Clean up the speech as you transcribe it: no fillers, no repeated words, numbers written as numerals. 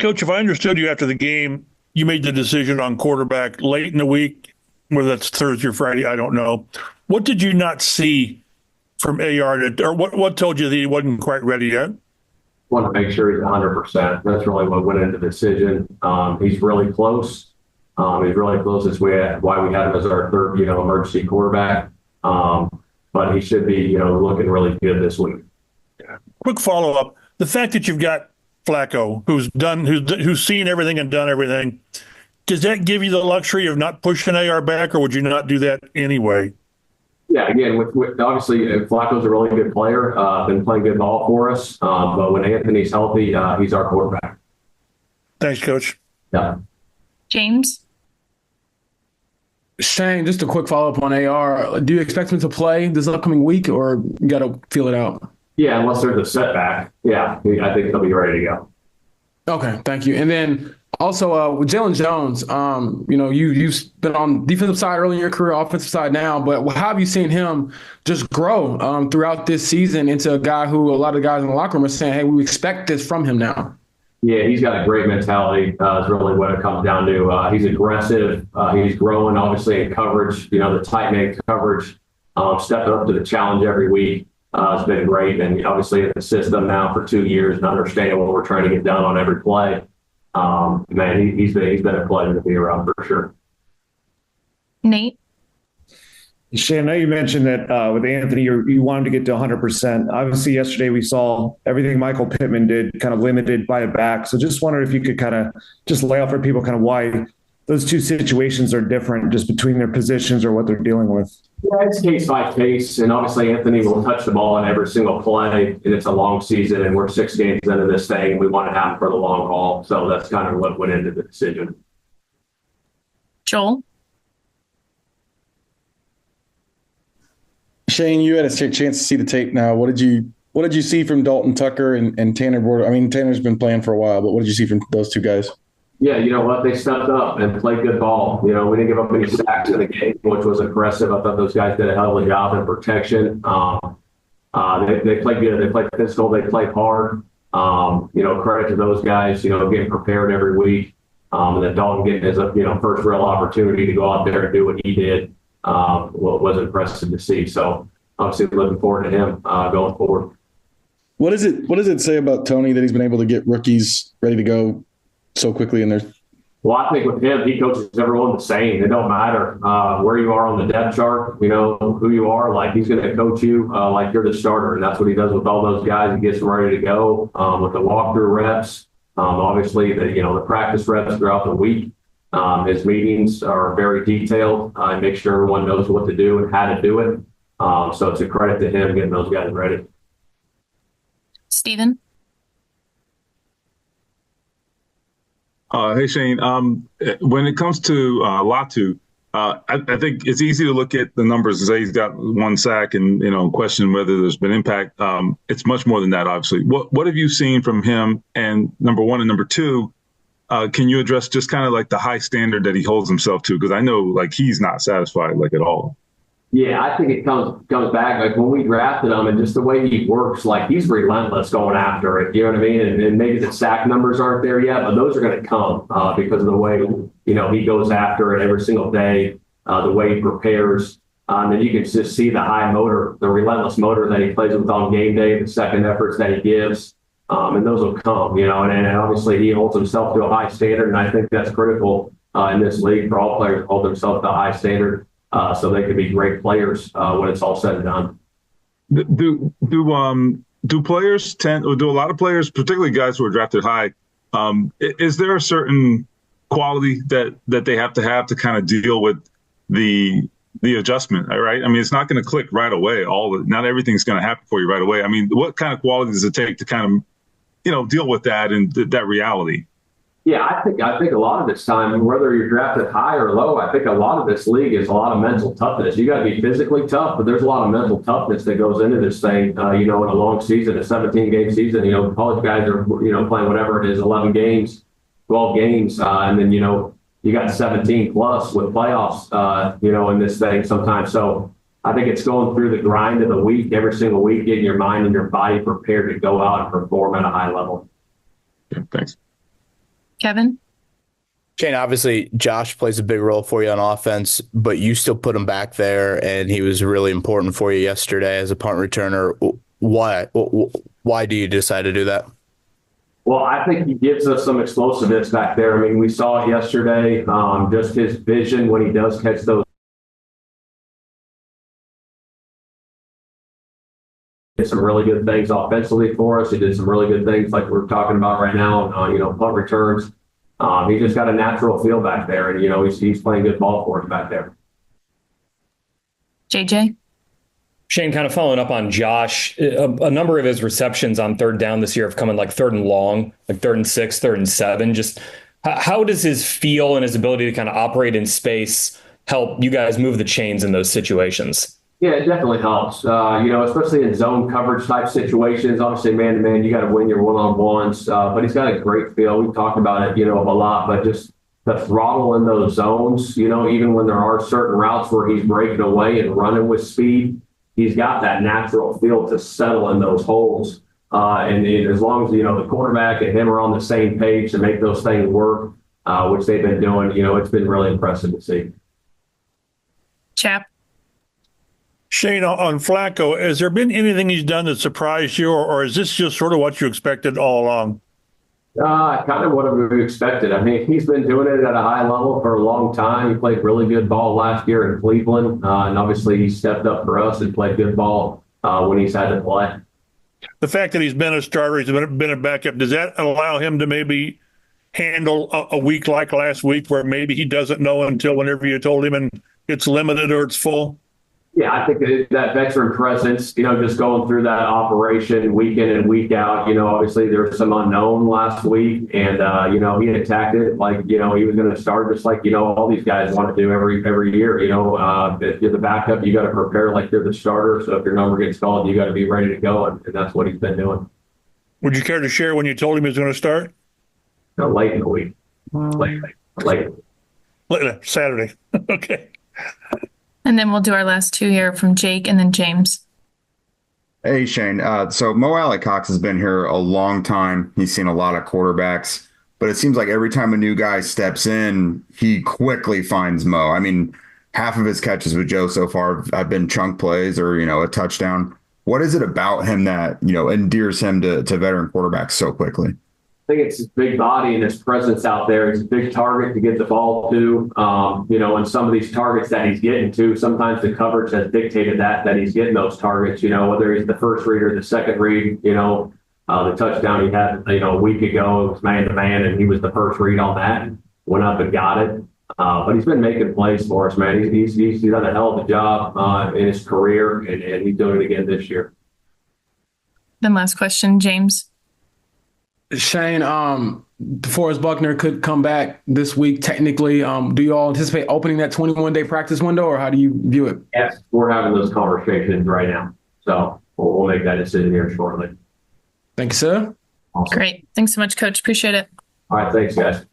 Coach, if I understood you after the game, you made the decision on quarterback late in the week, whether that's Thursday or Friday, I don't know. What did you not see from AR, or what told you that he wasn't quite ready yet? Want to make sure he's 100%. That's really what went into the decision. He's really close. He's really close. That's why we had him as our third, emergency quarterback. But he should be, looking really good this week. Quick follow-up. The fact that you've got Flacco, who's seen everything and done everything, does that give you the luxury of not pushing AR back, or would you not do that anyway? Yeah, again, with obviously Flacco's a really good player, been playing good ball for us. But when Anthony's healthy, he's our quarterback. Thanks, Coach. Yeah. James? Shane, just a quick follow-up on AR. Do you expect him to play this upcoming week, or you got to feel it out? Yeah, unless there's a setback. Yeah, I think he'll be ready to go. Okay, thank you. And then also with Jalen Jones, you've been on defensive side early in your career, offensive side now, but how have you seen him just grow throughout this season into a guy who a lot of guys in the locker room are saying, hey, we expect this from him now? Yeah, he's got a great mentality is really what it comes down to. He's aggressive. He's growing, obviously, in coverage, the tight man coverage, stepping up to the challenge every week. It's been great. And obviously in the system now for 2 years and understanding what we're trying to get done on every play. Man, he's been a pleasure to be around for sure. Nate? Shane, I know you mentioned that with Anthony, you wanted to get to 100%. Obviously, yesterday we saw everything Michael Pittman did kind of limited by a back. So just wondered if you could kind of just lay out for people kind of why those two situations are different just between their positions or what they're dealing with. Yeah, it's case by case. And obviously, Anthony will touch the ball in every single play. And it's a long season, and we're 6 games into this thing. And we want to have him for the long haul. So that's kind of what went into the decision. Joel? Shane, you had a chance to see the tape now. What did you see from Dalton Tucker and Tanner Border? I mean, Tanner's been playing for a while, but what did you see from those two guys? Yeah, you know what? They stepped up and played good ball. We didn't give up any sacks in the game, which was impressive. I thought those guys did a hell of a job in protection. They played good. They played physical. They played hard. Credit to those guys, getting prepared every week. And then Dalton getting his, first real opportunity to go out there and do what he did. Was impressive to see. So obviously looking forward to him going forward. What does it say about Tony that he's been able to get rookies ready to go so quickly in there? Well, I think with him, he coaches everyone the same. It don't matter where you are on the depth chart, who you are. Like, he's going to coach you like you're the starter. And that's what he does with all those guys. He gets them ready to go with the walkthrough reps. Obviously, the practice reps throughout the week. His meetings are very detailed. I make sure everyone knows what to do and how to do it. So it's a credit to him getting those guys ready. Steven? Hey, Shane. When it comes to Latu, I think it's easy to look at the numbers and say he's got 1 sack and, question whether there's been impact. It's much more than that, obviously. What have you seen from him? And number one, and number two, can you address just kind of like the high standard that he holds himself to? Because I know like he's not satisfied like at all. Yeah, I think it comes back like when we drafted him and just the way he works, like he's relentless going after it. You know what I mean? And maybe the sack numbers aren't there yet, but those are going to come because of the way, he goes after it every single day, the way he prepares. And you can just see the high motor, the relentless motor that he plays with on game day, the second efforts that he gives. And those will come, and obviously he holds himself to a high standard. And I think that's critical in this league for all players to hold themselves to a high standard so they can be great players when it's all said and done. Do players tend, or do a lot of players, particularly guys who are drafted high, is there a certain quality that they have to kind of deal with the adjustment, right? I mean, it's not going to click right away. Not everything's going to happen for you right away. I mean, what kind of quality does it take to kind of deal with that and that reality? Yeah, I think a lot of this time, whether you're drafted high or low, I think a lot of this league is a lot of mental toughness. You got to be physically tough, but there's a lot of mental toughness that goes into this thing. In a long season, a 17-game season, college guys are, playing whatever it is, 11 games, 12 games. And then, you got 17 plus with playoffs, in this thing sometimes. So I think it's going through the grind of the week, every single week, getting your mind and your body prepared to go out and perform at a high level. Yeah, thanks. Kevin? Shane, obviously Josh plays a big role for you on offense, but you still put him back there, and he was really important for you yesterday as a punt returner. Why? Why do you decide to do that? Well, I think he gives us some explosiveness back there. I mean, we saw it yesterday, just his vision when he does catch those. Did some really good things offensively for us. He did some really good things like we're talking about right now, punt returns. He just got a natural feel back there, and, he's playing good ball for us back there. JJ? Shane, kind of following up on Josh, a number of his receptions on third down this year have come in like third and long, like 3rd and 6, 3rd and 7. Just how does his feel and his ability to kind of operate in space help you guys move the chains in those situations? Yeah, it definitely helps. Especially in zone coverage type situations. Obviously, man to man, you got to win your one-on-ones. But he's got a great feel. We've talked about it, a lot. But just the throttle in those zones, even when there are certain routes where he's breaking away and running with speed, he's got that natural feel to settle in those holes. And as long as, the quarterback and him are on the same page to make those things work, which they've been doing, it's been really impressive to see. Chap? Shane, on Flacco, has there been anything he's done that surprised you, or is this just sort of what you expected all along? Kind of what we expected. I mean, he's been doing it at a high level for a long time. He played really good ball last year in Cleveland, and obviously he stepped up for us and played good ball when he's had to play. The fact that he's been a starter, he's been a backup, does that allow him to maybe handle a week like last week where maybe he doesn't know until whenever you told him and it's limited or it's full? Yeah, I think that veteran presence, just going through that operation week in and week out, obviously there was some unknown last week and, he attacked it like, he was going to start just like, all these guys want to do every year, if you're the backup, you got to prepare like you're the starter. So if your number gets called, you got to be ready to go. And that's what he's been doing. Would you care to share when you told him he was going to start? Late in the week. Late. Saturday. Okay. And then we'll do our last two here from Jake and then James. Hey, Shane. So Mo Alley-Cox has been here a long time. He's seen a lot of quarterbacks, but it seems like every time a new guy steps in, he quickly finds Mo. I mean, half of his catches with Joe so far have been chunk plays or, a touchdown. What is it about him that, endears him to veteran quarterbacks so quickly? I think it's his big body and his presence out there. He's a big target to get the ball to, and some of these targets that he's getting to, sometimes the coverage has dictated that he's getting those targets, whether he's the first read or the second read, the touchdown he had, a week ago, it was man to man, and he was the first read on that, went up and got it. But he's been making plays for us, man. He's done a hell of a job in his career, and he's doing it again this year. Then last question, James. Shane, DeForest Buckner could come back this week technically. Do you all anticipate opening that 21-day practice window, or how do you view it? Yes, we're having those conversations right now. So we'll make that decision here shortly. Thank you, sir. Awesome. Great. Thanks so much, Coach. Appreciate it. All right. Thanks, guys.